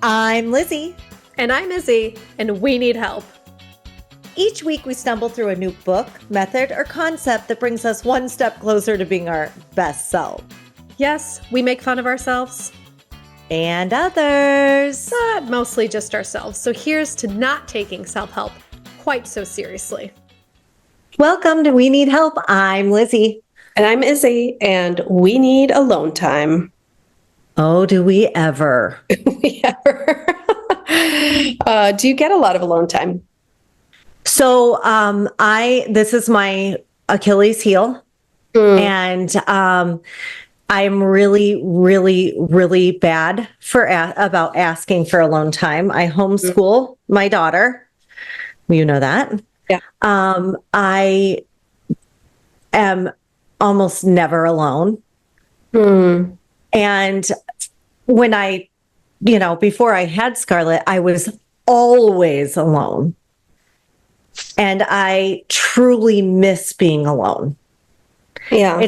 I'm Lizzy. And I'm Izzy, and we need help. Each week we stumble through a new book, method, or concept that brings us one step closer to being our best self. Yes, we make fun of ourselves. And others. But mostly just ourselves. So here's to not taking self-help quite so seriously. Welcome to We Need Help. I'm Lizzy. And I'm Izzy, and we need alone time. Oh, do we ever? We ever? Do you get a lot of alone time? So this is my Achilles heel. And I'm really, really, really bad for about asking for alone time. I homeschool my daughter. You know that. Yeah. I am almost never alone. And when before I had Scarlett, I was always alone. And I truly miss being alone. Yeah.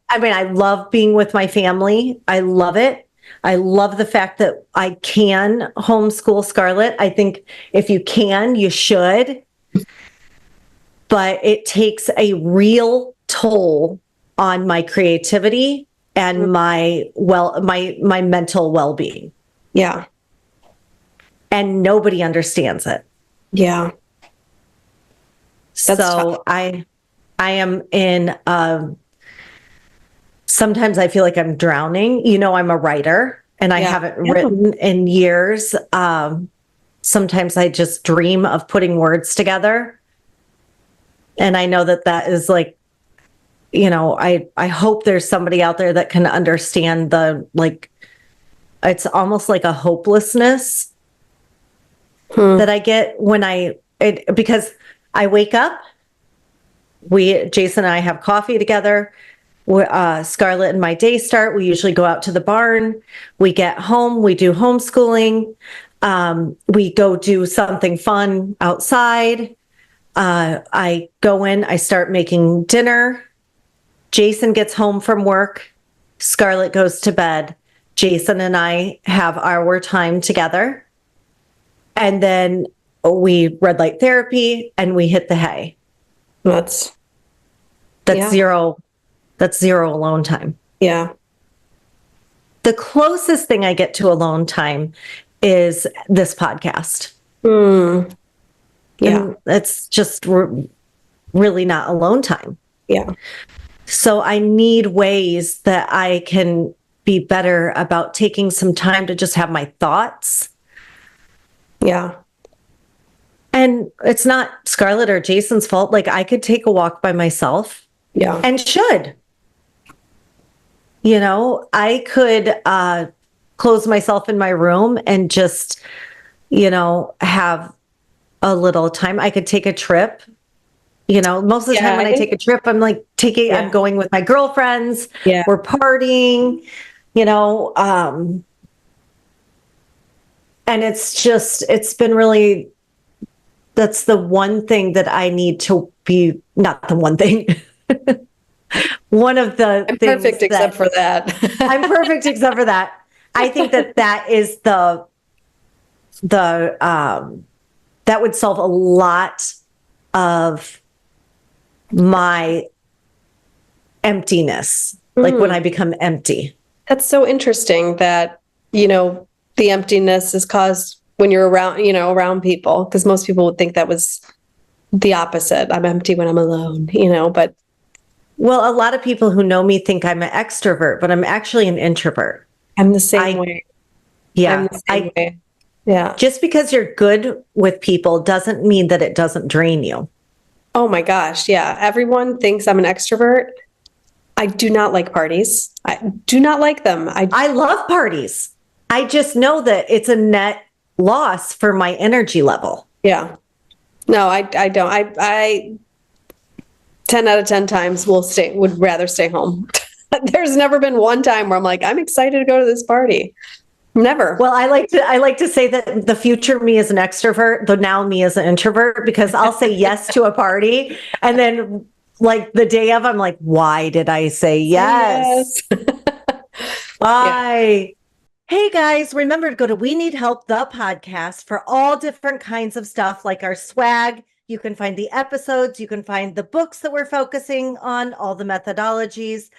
I love being with my family. I love it. I love the fact that I can homeschool Scarlett. I think if you can, you should. But it takes a real toll on my creativity and my mental well-being. Yeah. And nobody understands it. Yeah. So tough. I am in sometimes I feel like I'm drowning. I'm a writer and I haven't written in years. Sometimes I just dream of putting words together. And I know that is like, I hope there's somebody out there that can understand it's almost like a hopelessness that I get because I wake up, Jason and I have coffee together. Scarlett and my day start. We usually go out to the barn. We get home. We do homeschooling. We go do something fun outside. I go in. I start making dinner. Jason gets home from work. Scarlett goes to bed. Jason and I have our time together. And then we red light therapy and we hit the hay. That's zero. That's zero alone time. Yeah. The closest thing I get to alone time is this podcast. Yeah. And it's just really not alone time. Yeah. So I need ways that I can be better about taking some time to just have my thoughts. Yeah. And it's not Scarlett or Jason's fault. Like I could take a walk by myself. Yeah. And should. I could close myself in my room and just, have a little time. I could take a trip. Most of the time when I take a trip, I'm like I'm going with my girlfriends. Yeah. We're partying, and it's been really, that's the one thing that I need to be, not the one thing. One of the I'm things perfect except for that. I'm perfect except for that. I think that is that would solve a lot of my emptiness, like when I become empty. That's so interesting that, the emptiness is caused when you're around people, because most people would think that was the opposite. I'm empty when I'm alone, but. Well, a lot of people who know me think I'm an extrovert, but I'm actually an introvert. I'm the same way. Yeah. I'm the same way. Yeah. Just because you're good with people doesn't mean that it doesn't drain you. Oh my gosh. Yeah. Everyone thinks I'm an extrovert. I do not like parties. I do not like them. I love parties. I just know that it's a net loss for my energy level. Yeah. No, I don't. I 10 out of 10 times would rather stay home. There's never been one time where I'm like, I'm excited to go to this party. Never. Well, I like to say that the future me is an extrovert, the now me is an introvert, because I'll say yes to a party and then like the day of, I'm like, why did I say yes? Why? Hey guys, remember to go to We Need Help, the podcast, for all different kinds of stuff like our swag. You can find the episodes, you can find the books that we're focusing on, all the methodologies.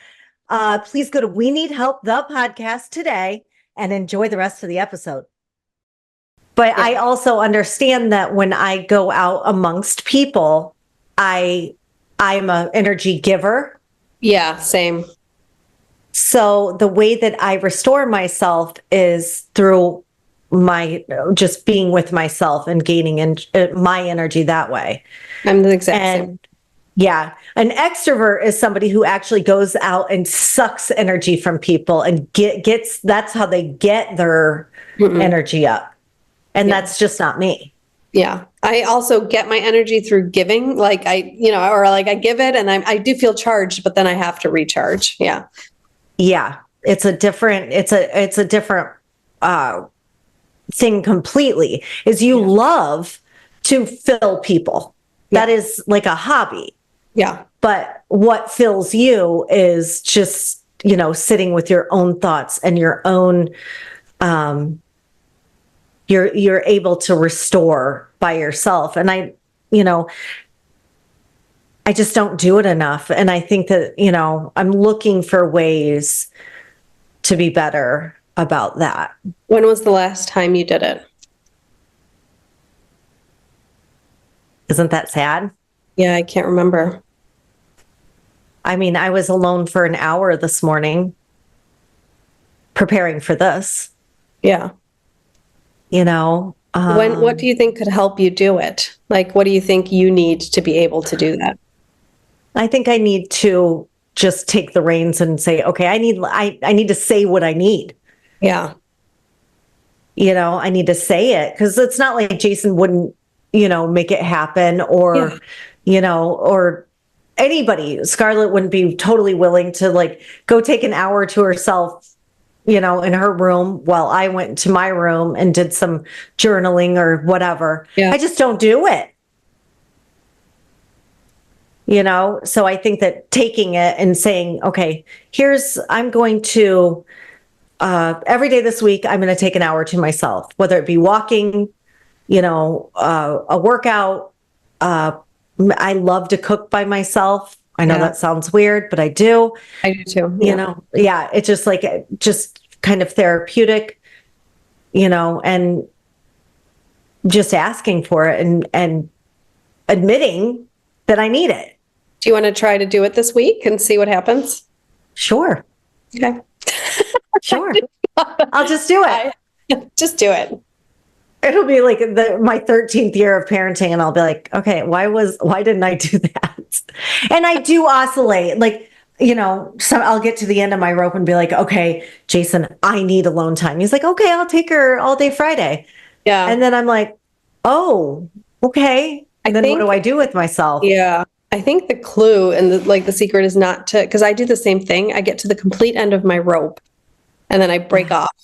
Please go to We Need Help, the podcast today and enjoy the rest of the episode. But I also understand that when I go out amongst people, I'm an energy giver. Yeah, same. So the way that I restore myself is through my just being with myself and gaining my energy that way. I'm the exact same. Yeah, an extrovert is somebody who actually goes out and sucks energy from people and gets that's how they get their energy up. And that's just not me. Yeah. I also get my energy through giving. Like I give it and I do feel charged, but then I have to recharge. Yeah. Yeah. It's a different thing completely. Is you love to fill people. That is like a hobby. Yeah. But what fills you is just, sitting with your own thoughts and your own you're able to restore by yourself. And I just don't do it enough. And I think that, I'm looking for ways to be better about that. When was the last time you did it? Isn't that sad? Yeah, I can't remember. I mean, I was alone for an hour this morning preparing for this. Yeah. What do you think could help you do it? Like, what do you think you need to be able to do that? I think I need to just take the reins and say, okay, I need to say what I need. Yeah. I need to say it because it's not like Jason wouldn't, make it happen or, or anybody. Scarlett wouldn't be totally willing to like go take an hour to herself, in her room while I went to my room and did some journaling or whatever. Yeah. I just don't do it. So I think that taking it and saying, okay, I'm going to, every day this week, I'm going to take an hour to myself, whether it be walking, a workout. I love to cook by myself. I know that sounds weird, but I do. I do too. It's just kind of therapeutic, and just asking for it and admitting that I need it. Do you want to try to do it this week and see what happens? Sure. Okay. Sure. I'll just do it. Just do it. It'll be like my 13th year of parenting, and I'll be like, okay, why didn't I do that? And I do oscillate, like, so I'll get to the end of my rope and be like, okay, Jason, I need alone time. He's like, okay, I'll take her all day Friday. Yeah. And then I'm like, oh, okay. And then what do I do with myself? Yeah. I think the clue and the secret is not to, because I do the same thing. I get to the complete end of my rope and then I break off.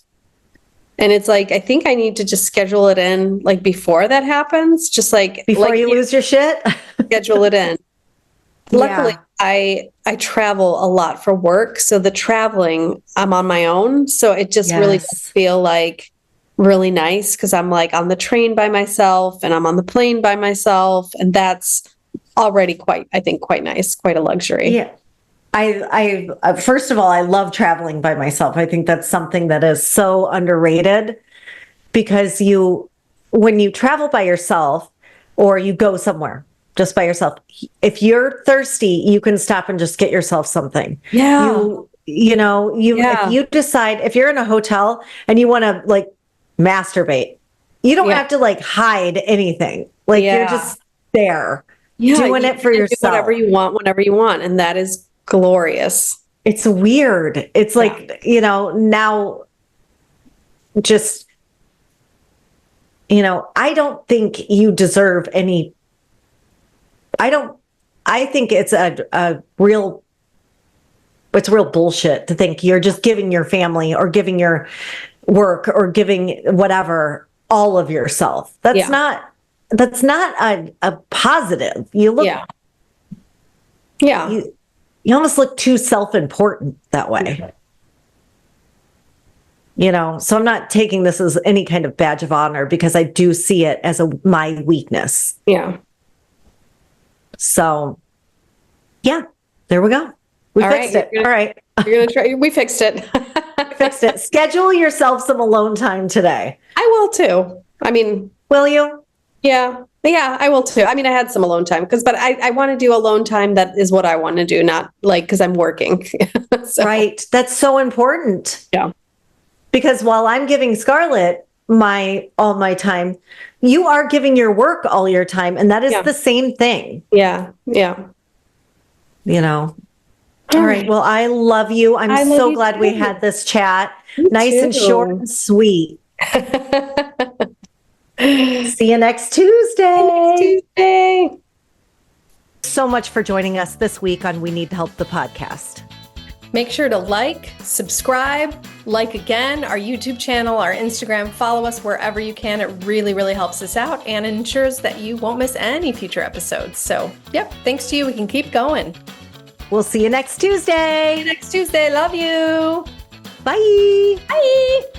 And it's like, I think I need to just schedule it in like before that happens. Just like before you lose your shit, schedule it in. Luckily, I travel a lot for work. So the traveling, I'm on my own. So it just really does feel like really nice because I'm like on the train by myself and I'm on the plane by myself. And that's already quite nice, quite a luxury. Yeah. I first of all, I love traveling by myself. I think that's something that is so underrated because when you travel by yourself or you go somewhere just by yourself, if you're thirsty, you can stop and just get yourself something. Yeah. If you decide, if you're in a hotel and you want to like masturbate, you don't have to like hide anything. Like you're just there doing it for yourself. Do whatever you want, whenever you want. And that is glorious. It's weird. It's like, now just, I don't think you deserve any. I think it's real bullshit to think you're just giving your family or giving your work or giving whatever all of yourself. That's not a positive. You look, you almost look too self-important that way. So I'm not taking this as any kind of badge of honor because I do see it as my weakness. Yeah. So yeah, there we go. We fixed it. All right. You're going to try. We fixed it. Fixed it. Schedule yourself some alone time today. I will too. I mean, will you? Yeah. Yeah, I will too. I mean, I had some alone time but I want to do alone time that is what I want to do, not like because I'm working. So. Right. That's so important. Yeah. Because while I'm giving Scarlett all my time, you are giving your work all your time, and that is the same thing. Yeah. Yeah. All right. Well, I love you. I'm so glad too. we had this chat. Me nice too. and short and sweet. See you next Tuesday. So much for joining us this week on We Need Help, the podcast. Make sure to like, subscribe, like again, our YouTube channel, our Instagram, follow us wherever you can. It really, really helps us out and ensures that you won't miss any future episodes. So, thanks to you, we can keep going. We'll see you next Tuesday. Love you. Bye. Bye.